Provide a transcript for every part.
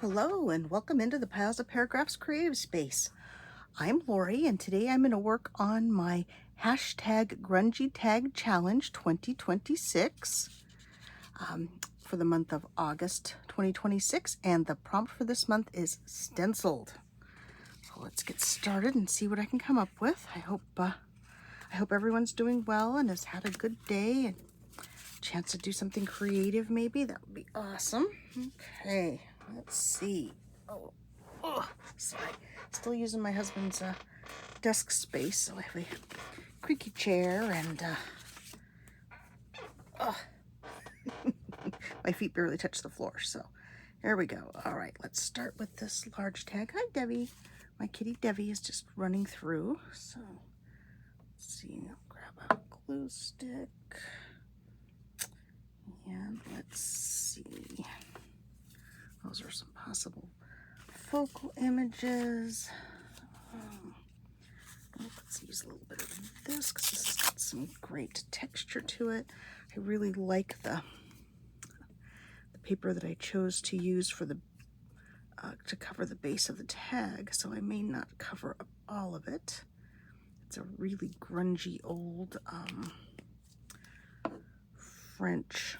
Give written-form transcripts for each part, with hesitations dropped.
Hello and welcome into the Piles of Paragraphs creative space. I'm Lori and today I'm going to work on my hashtag Grungy Tag Challenge 2026 for the month of August 2026, and the prompt for this month is Stenciled. So let's get started and see what I can come up with. I hope everyone's doing well and has had a good day and a chance to do something creative maybe. That would be awesome. Okay. Let's see. Oh, sorry. Still using my husband's desk space, so I have a creaky chair and my feet barely touch the floor. So there we go. All right, let's start with this large tag. Hi, Debbie. My kitty Debbie is just running through. So let's see. I'll grab a glue stick and let's see. Those are some possible focal images. Let's use a little bit of this because this has got some great texture to it. I really like the paper that I chose to use for the to cover the base of the tag, so I may not cover up all of it. It's a really grungy old French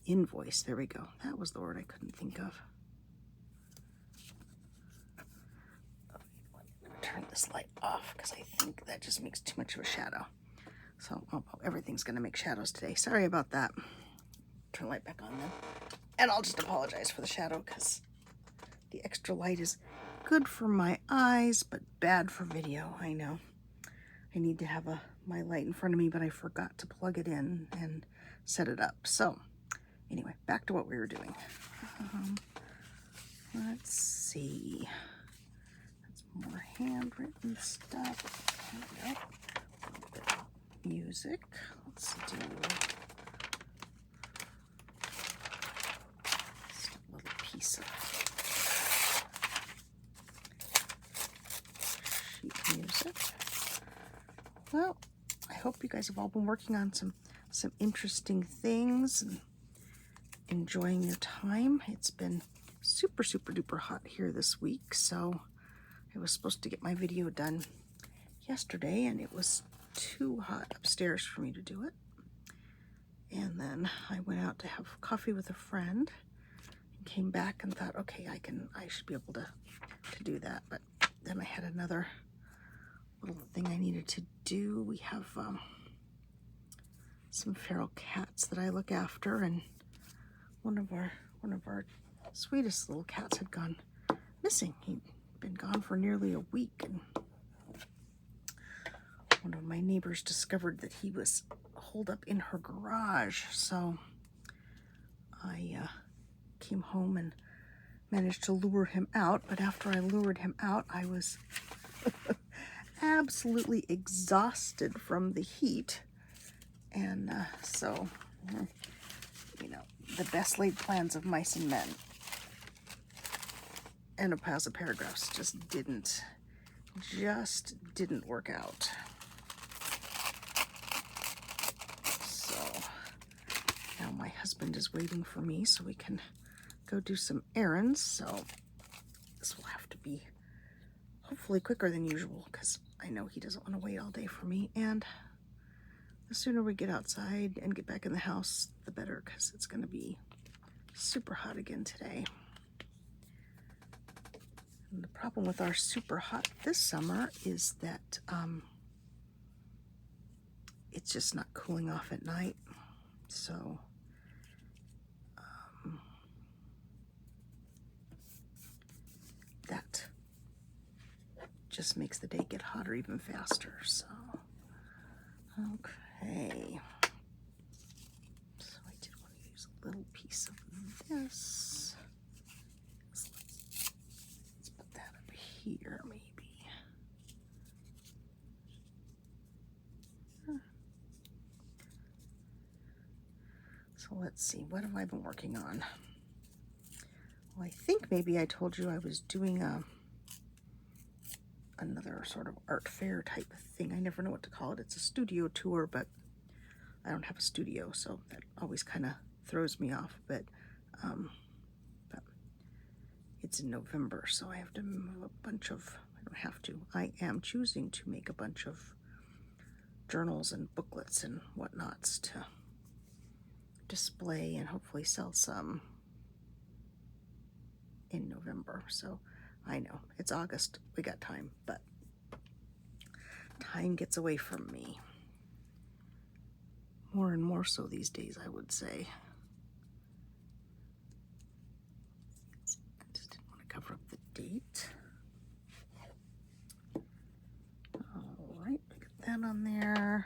invoice. There we go. That was the word I couldn't think of. Turn this light off because I think that just makes too much of a shadow. So everything's going to make shadows today. Sorry about that. Turn the light back on then. And I'll just apologize for the shadow because the extra light is good for my eyes but bad for video. I know. I need to have my light in front of me, but I forgot to plug it in and set it up. So anyway, back to what we were doing. Let's see. More handwritten stuff. There we go. A little bit of music. Let's do just a little piece of sheet music. Well, I hope you guys have all been working on some interesting things and enjoying your time. It's been super duper hot here this week, so I was supposed to get my video done yesterday and it was too hot upstairs for me to do it. And then I went out to have coffee with a friend and came back and thought, okay, I should be able to do that. But then I had another little thing I needed to do. We have some feral cats that I look after, and one of our sweetest little cats had gone missing. He'd been gone for nearly a week, and one of my neighbors discovered that he was holed up in her garage. So I came home and managed to lure him out, but after I lured him out, I was absolutely exhausted from the heat. And so, you know, the best laid plans of mice and men and a Piles of Paragraphs just didn't work out. So now my husband is waiting for me so we can go do some errands. So this will have to be hopefully quicker than usual because I know he doesn't want to wait all day for me. And the sooner we get outside and get back in the house, the better, because it's going to be super hot again today. And the problem with our super hot this summer is that it's just not cooling off at night. So that just makes the day get hotter even faster. So, okay. So I did want to use a little piece of this. Let's put that up here, maybe. So let's see, what have I been working on? Well, I think maybe I told you I was doing another sort of art fair type of thing. I never know what to call it. It's a studio tour, but I don't have a studio, so that always kind of throws me off, but it's in November, so I have to move a bunch of, I don't have to, I am choosing to make a bunch of journals and booklets and whatnots to display and hopefully sell some in November. So I know it's August, we got time, but time gets away from me. More and more so these days, I would say. I just didn't want to cover up the date. All right, we got that on there.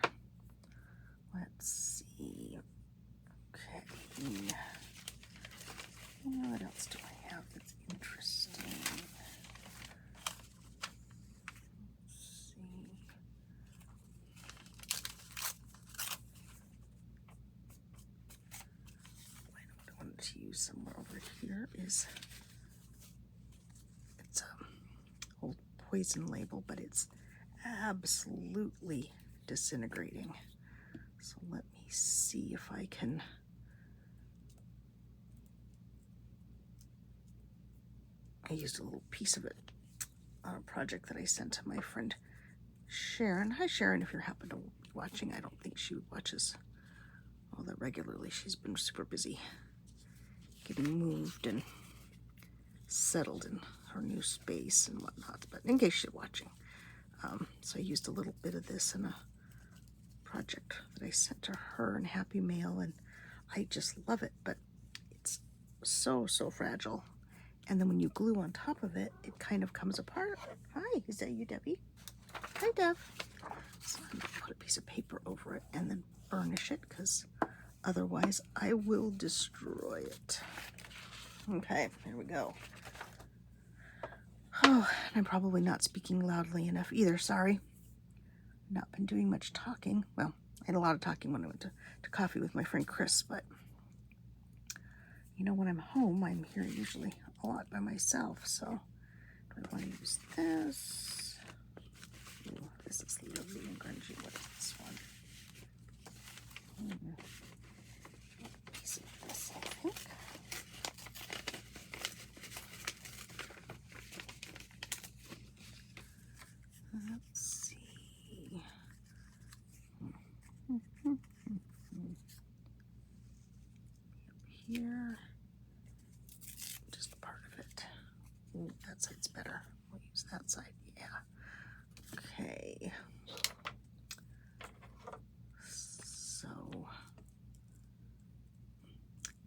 Let's see. Okay. What else do I have that's interesting? Let's see. What I wanted to use somewhere over here is, it's a old poison label, but it's absolutely disintegrating. So let me see if I can I used a little piece of it on a project that I sent to my friend Sharon. Hi Sharon, if you're happen to be watching. I don't think she watches all that regularly. She's been super busy getting moved and settled in her new space and whatnot, but in case she's watching. So I used a little bit of this in a project that I sent to her in Happy Mail, and I just love it, but it's so fragile. And then when you glue on top of it, it kind of comes apart. Hi, is that you, Debbie? Hi, Deb. So I'm gonna put a piece of paper over it and then burnish it, because otherwise I will destroy it. Okay, there we go. Oh, I'm probably not speaking loudly enough either, sorry. Not been doing much talking. Well, I had a lot of talking when I went to coffee with my friend Chris, but you know, when I'm home, I'm here usually a lot by myself, so do I want to use this? Ooh, this is lovely and grungy. What is this one? A piece of this, I think. Let's see. Here, just part of it. Ooh, that side's better. We'll use that side. Yeah. Okay. So,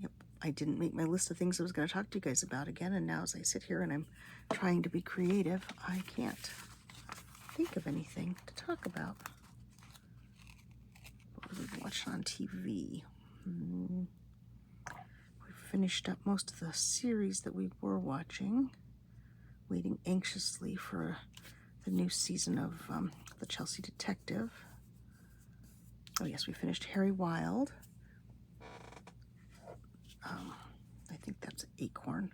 yep, I didn't make my list of things I was going to talk to you guys about again, and now as I sit here and I'm trying to be creative, I can't think of anything to talk about. What we've watched on TV. Finished up most of the series that we were watching, waiting anxiously for the new season of The Chelsea Detective. Oh yes, we finished Harry Wild. I think that's Acorn.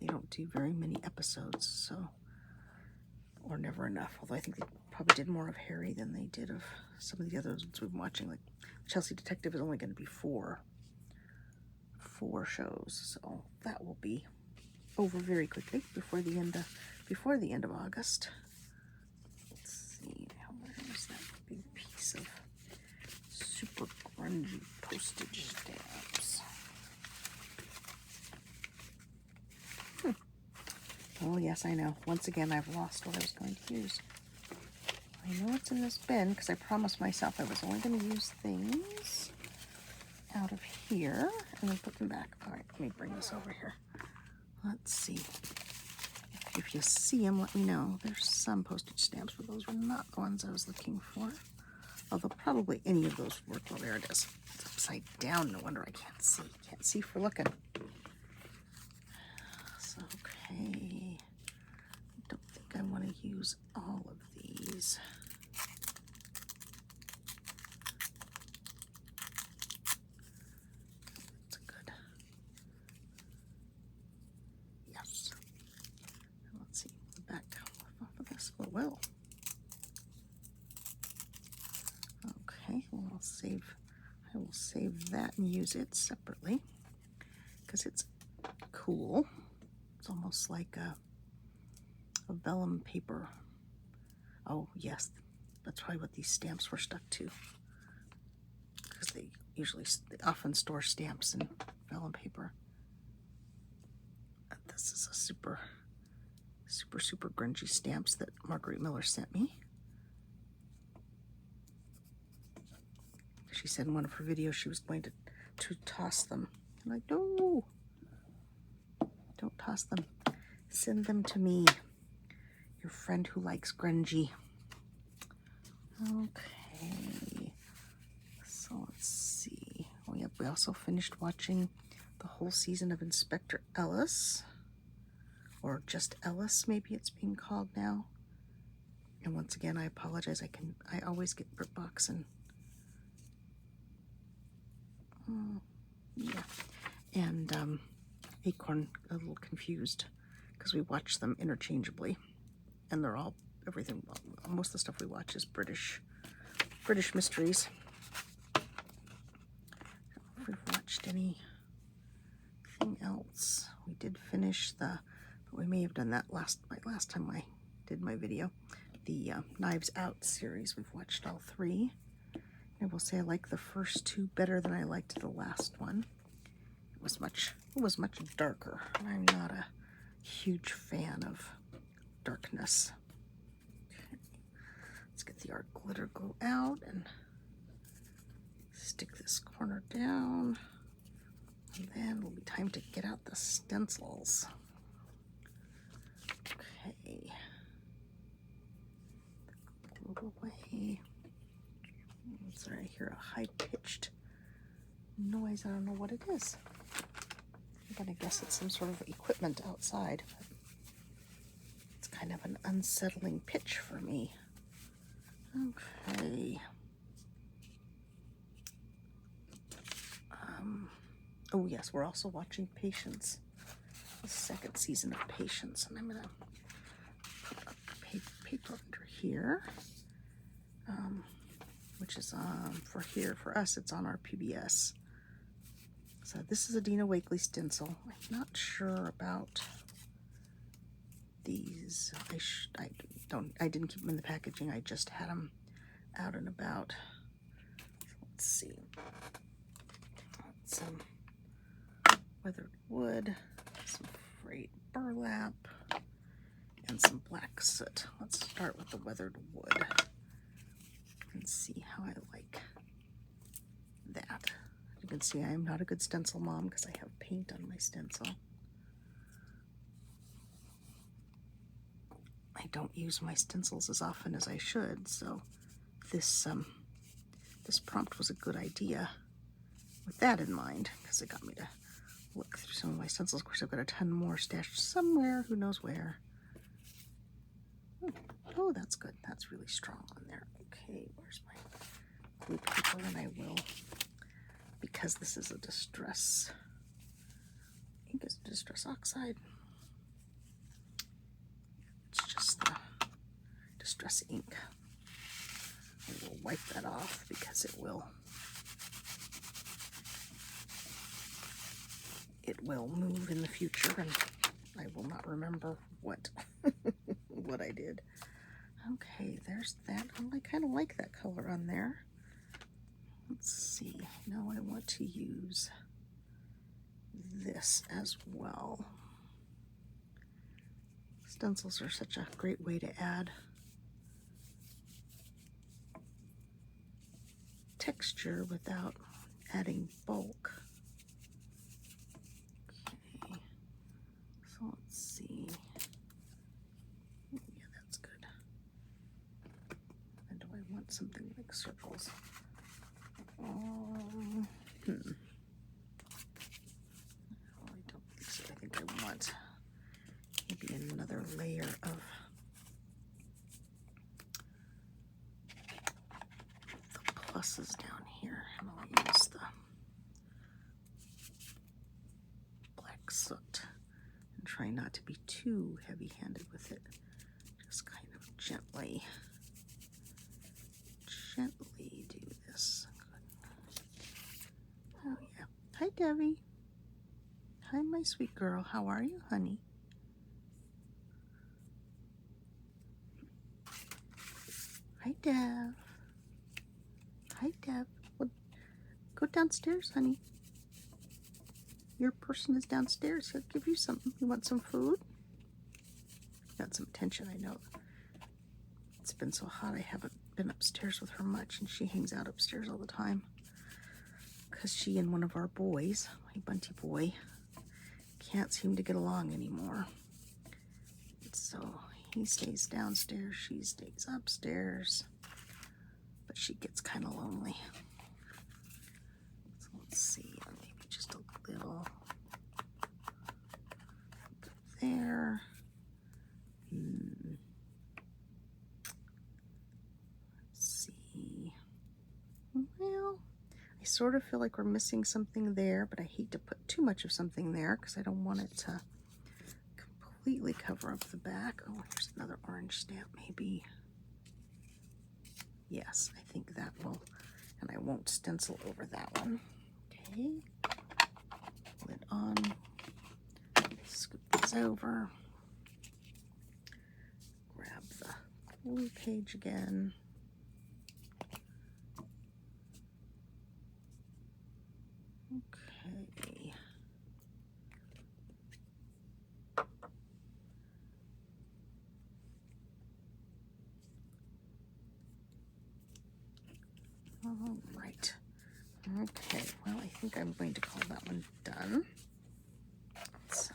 They don't do very many episodes, so, or never enough, although I think they probably did more of Harry than they did of some of the others we've been watching. Like Chelsea Detective is only going to be four shows, so that will be over very quickly before the end of August. Let's see, where is that big piece of super grungy postage stamps? Oh yes, I know. Once again, I've lost what I was going to use. I know it's in this bin because I promised myself I was only going to use things out of here and then put them back. All right, let me bring this over here. Let's see. If you see them, let me know. There's some postage stamps, but those were not the ones I was looking for. Although probably any of those work. Well, there it is. It's upside down. No wonder I can't see. Can't see for looking. So, okay. I don't think I want to use all of these. Well, okay, well I will save that and use it separately because it's cool. It's almost like a vellum paper. Oh yes, that's probably what these stamps were stuck to, because they often store stamps in vellum paper. This is a super grungy stamps that Marguerite Miller sent me. She said in one of her videos she was going to toss them. I'm like, no, don't toss them. Send them to me, your friend who likes grungy. Okay, so let's see. Oh yeah, we also finished watching the whole season of Inspector Ellis, or just Ellis, maybe it's being called now. And once again, I apologize. I always get BritBox and yeah, and Acorn a little confused because we watch them interchangeably, and they're all most of the stuff we watch is British mysteries. I don't know if we've watched anything else. We did finish but we may have done that last time I did my video. The Knives Out series, we've watched all 3. I will say I like the first 2 better than I liked the last one. It was much darker, and I'm not a huge fan of darkness. Okay. Let's get the art glitter glue out and stick this corner down, and then it'll be time to get out the stencils. Okay. Glue away. Sorry, I hear a high-pitched noise. I don't know what it is. I'm gonna guess it's some sort of equipment outside. But it's kind of an unsettling pitch for me. Okay. Oh yes, we're also watching Patience, the 2nd season of Patience, and I'm gonna put a paper under here. Which is for us, it's on our PBS. So this is a Dina Wakley stencil. I'm not sure about these. I didn't keep them in the packaging. I just had them out and about. Let's see. Some weathered wood, some frayed burlap, and some black soot. Let's start with the weathered wood and see how I like that. You can see I am not a good stencil mom because I have paint on my stencil. I don't use my stencils as often as I should, so this prompt was a good idea with that in mind, because it got me to look through some of my stencils. Of course, I've got a ton more stashed somewhere, who knows where. Oh, that's good. That's really strong on there. Okay, where's my glue paper? And I will, because this is a distress ink, is a distress oxide. It's just the distress ink. I will wipe that off because it will move in the future, and I will not remember what what I did. Okay, there's that. I kind of like that color on there. Let's see. Now I want to use this as well. Stencils are such a great way to add texture without adding bulk. Okay, so let's see. Yeah, that's good. And do I want something like circles? Oh, I don't think so. I think I want maybe another layer of the pluses down here, and I'll use the black soot and try not to be too heavy-handed with it. Just kind of gently do this. Good. Hi, Debbie. Hi, my sweet girl. How are you, honey? Hi, Dev. Hi, Dev. Well, go downstairs, honey. Your person is downstairs. He'll give you something. You want some food? You want some attention, I know. It's been so hot I haven't been upstairs with her much, and she hangs out upstairs all the time because she and one of our boys, my bunty boy, can't seem to get along anymore. So he stays downstairs, she stays upstairs, but she gets kind of lonely. So let's see, maybe just a little there. Let's see. Well, I sort of feel like we're missing something there, but I hate to put too much of something there because I don't want it to completely cover up the back. Oh, here's another orange stamp, maybe. Yes, I think that will, and I won't stencil over that one. Okay, lid on, scoop this over, grab the blue page again. Okay. All right. Okay, well, I think I'm going to call that one done. Let's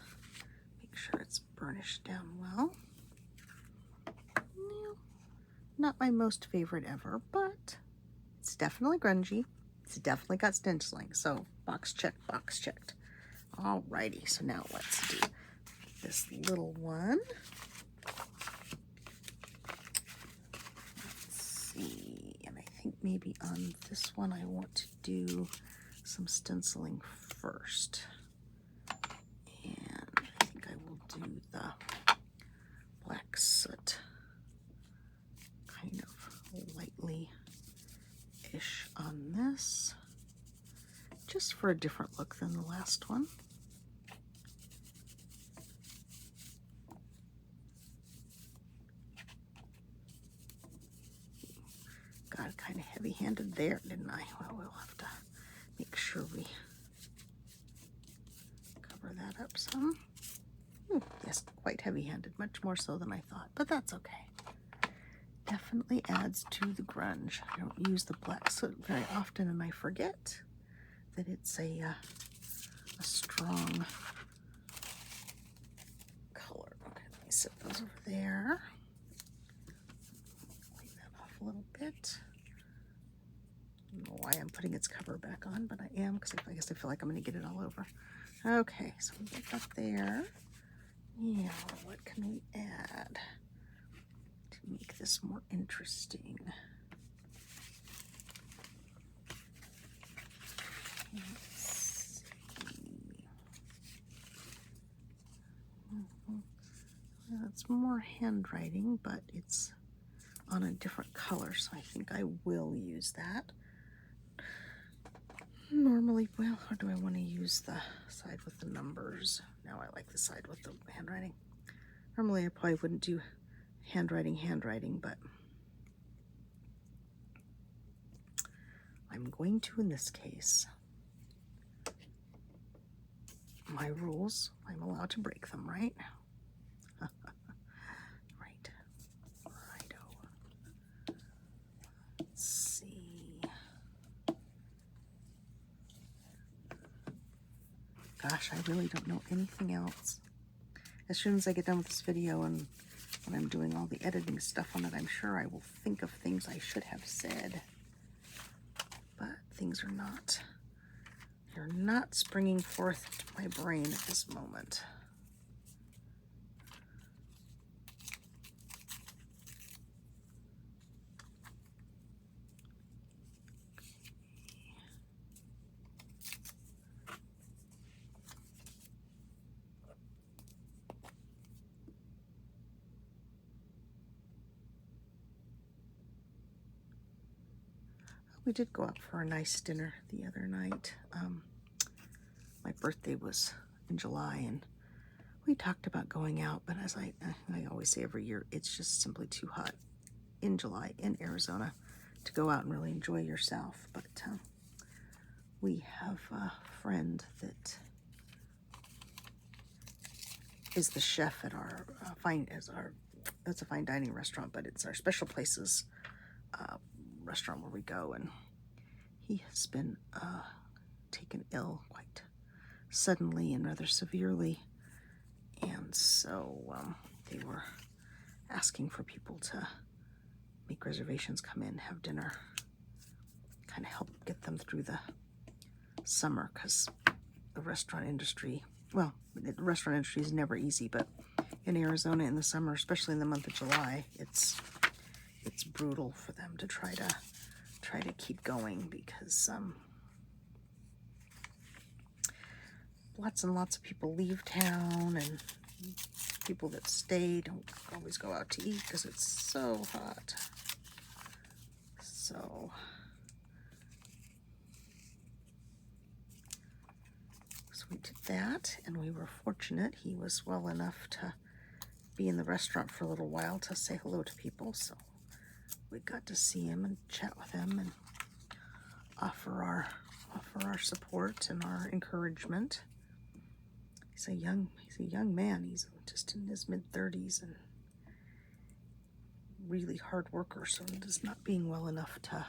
make sure it's burnished down well. Not my most favorite ever, but it's definitely grungy. It's definitely got stenciling, so box checked, box checked. Alrighty, so now let's do this little one. Let's see, and I think maybe on this one I want to do some stenciling first. And I think I will do the black soot kind of lightly-ish on this, just for a different look than the last one. Got kind of heavy-handed there, didn't I? Well, we'll have to make sure we cover that up some. Yes, quite heavy-handed, much more so than I thought, but that's okay. Definitely adds to the grunge. I don't use the black soot very often, and I forget that it's a strong color. Okay, let me set those over there. Clean that off a little bit. I don't know why I'm putting its cover back on, but I am, because I guess I feel like I'm going to get it all over. Okay, so we get that there. Yeah, what can we add to make this more interesting? Let's see. Well, it's more handwriting, but it's on a different color, so I think I will use that. Normally, well, or do I want to use the side with the numbers? No, I like the side with the handwriting. Normally I probably wouldn't do handwriting, but I'm going to in this case. My rules, I'm allowed to break them, right? Right. Righto. Let's see. Gosh, I really don't know anything else. As soon as I get done with this video and when I'm doing all the editing stuff on it, I'm sure I will think of things I should have said. But things are not, they're not springing forth into my brain at this moment. We did go out for a nice dinner the other night. birthday was in July, and we talked about going out, but as I always say every year, it's just simply too hot in July in Arizona to go out and really enjoy yourself. But we have a friend that is the chef at our it's a fine dining restaurant, but it's our Special Places restaurant where we go, and he has been taken ill quite suddenly and rather severely, and so they were asking for people to make reservations, come in, have dinner, kind of help get them through the summer, because the restaurant industry, well, the restaurant industry is never easy, but in Arizona in the summer, especially in the month of July, it's brutal for them to try to keep going, because lots and lots of people leave town, and people that stay don't always go out to eat because it's so hot. So we did that, and we were fortunate. He was well enough to be in the restaurant for a little while to say hello to people, so we got to see him and chat with him and offer our support and our encouragement. He's a young man. He's just in his mid-30s and really hard worker, so just not being well enough to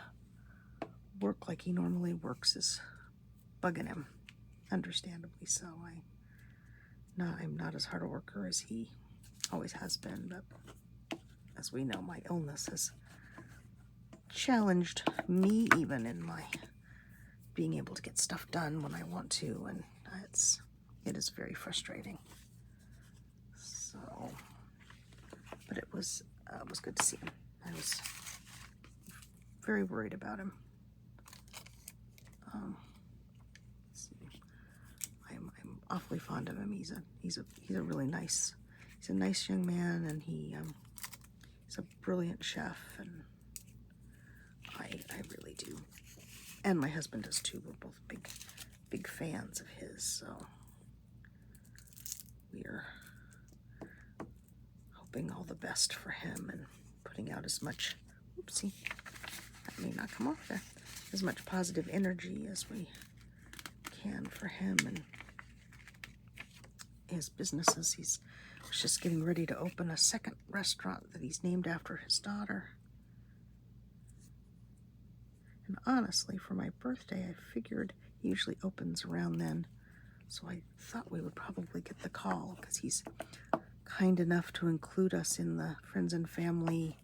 work like he normally works is bugging him, understandably so. I'm not as hard a worker as he always has been, but as we know, my illness has challenged me even in my being able to get stuff done when I want to, and it is very frustrating. So, but it was good to see him. I was very worried about him. I'm awfully fond of him. He's a really nice young man, and he's a brilliant chef, and I really do. And my husband does too. We're both big fans of his, so we're hoping all the best for him and putting out as much, oopsie, that may not come off there, as much positive energy as we can for him and his businesses. He's just getting ready to open a second restaurant that he's named after his daughter. And honestly, for my birthday, I figured he usually opens around then, so I thought we would probably get the call, because he's kind enough to include us in the friends and family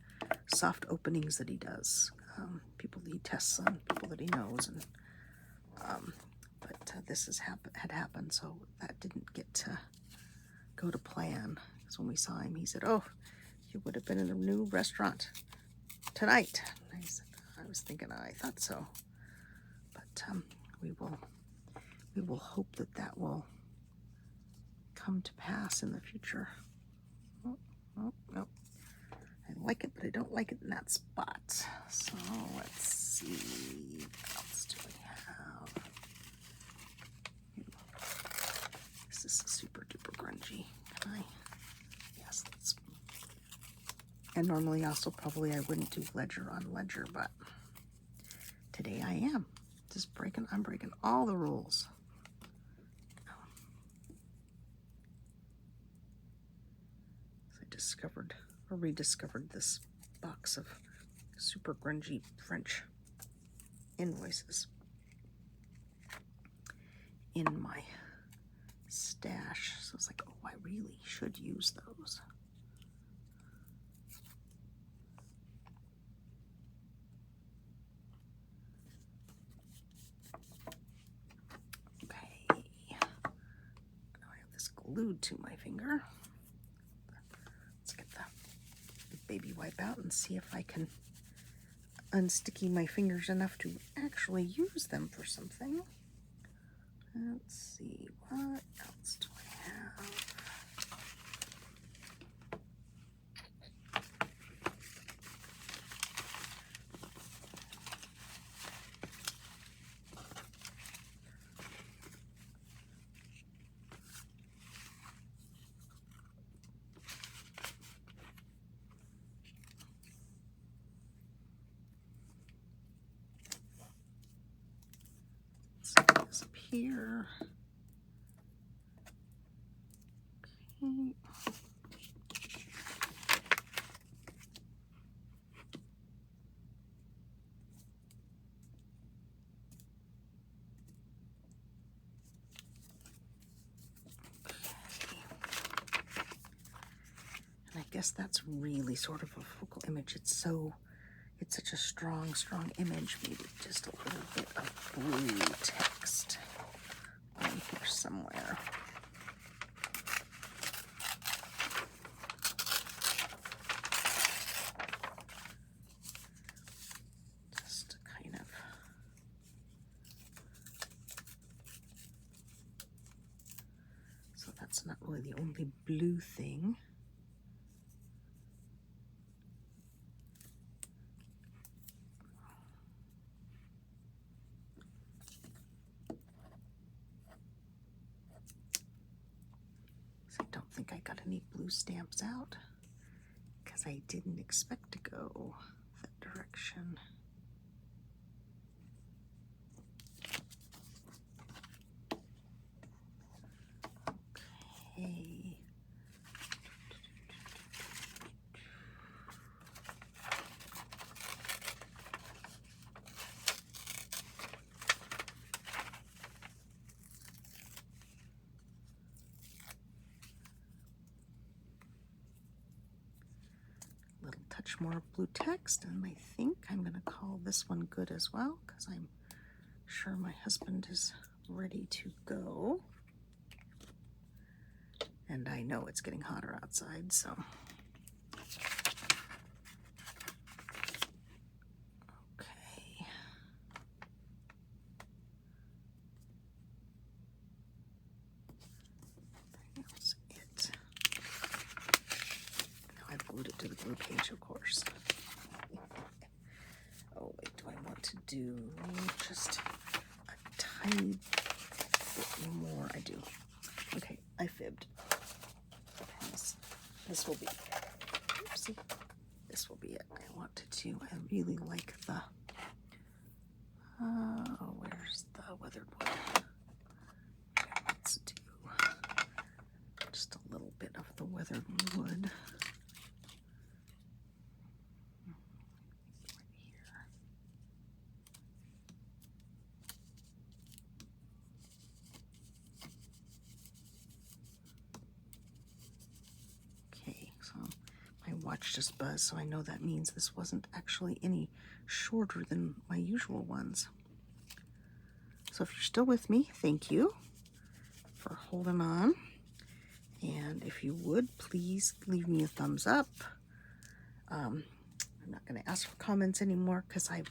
soft openings that he does. People that he tests on, people that he knows, and but this had happened, so that didn't get to go to plan. Because when we saw him, he said, "Oh, you would have been in a new restaurant tonight." And I said, I was thinking, I thought so, but we will hope that will come to pass in the future. Oh, no. I like it, but I don't like it in that spot. So let's see, what else do we have? This is super duper grungy. Can I? Yes, let's. And normally also probably I wouldn't do ledger on ledger, but today I am. I'm breaking all the rules. I rediscovered this box of super grungy French invoices in my stash. So it's like, oh, I really should use those. Okay. Now I have this glued to my finger. Let's get the baby wipe out and see if I can unsticky my fingers enough to actually use them for something. Let's see, what else do I have? this up here. Okay. And I guess that's really sort of a focal image. It's such a strong image. Maybe just a little bit of blue text on here somewhere. Just to kind of so that's not really the only blue thing. I don't think I got any blue stamps out because I didn't expect to go that direction. Okay. Touch more blue text, and I think I'm going to call this one good as well because I'm sure my husband is ready to go, and I know it's getting hotter outside, so okay. That's it. Now I've glued it to the glue page, of course. Oh wait, do I want to do just a tiny bit more? I do. Okay, I fibbed. This will be, oopsie, this will be it. I wanted to, I really like the, where's the weathered wood? Let's do just a little bit of the weathered wood. Watch just buzz, so I know that means this wasn't actually any shorter than my usual ones. So if you're still with me, thank you for holding on. And if you would, please leave me a thumbs up. I'm not going to ask for comments anymore because I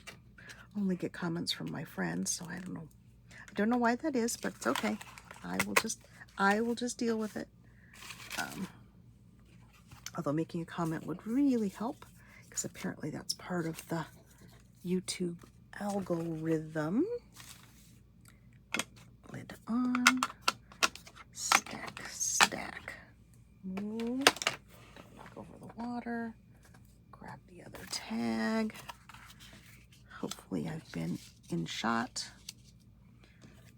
only get comments from my friends, so I don't know. I don't know why that is, but it's okay. I will just deal with it. Although making a comment would really help, because apparently that's part of the YouTube algorithm. Lid on, stack, stack. Move, don't knock over the water. Grab the other tag. Hopefully I've been in shot,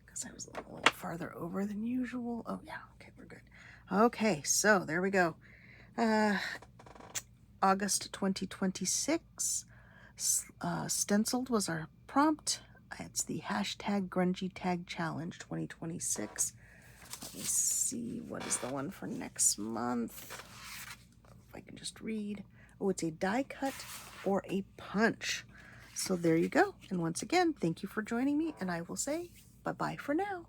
because I was a little farther over than usual. Oh yeah, okay, we're good. Okay, so there we go. August 2026. Stenciled was our prompt. It's the hashtag Grungy Tag Challenge 2026. Let me see, what is the one for next month? If I can just read. Oh, it's a die cut or a punch. So there you go. And once again, thank you for joining me, and I will say bye-bye for now.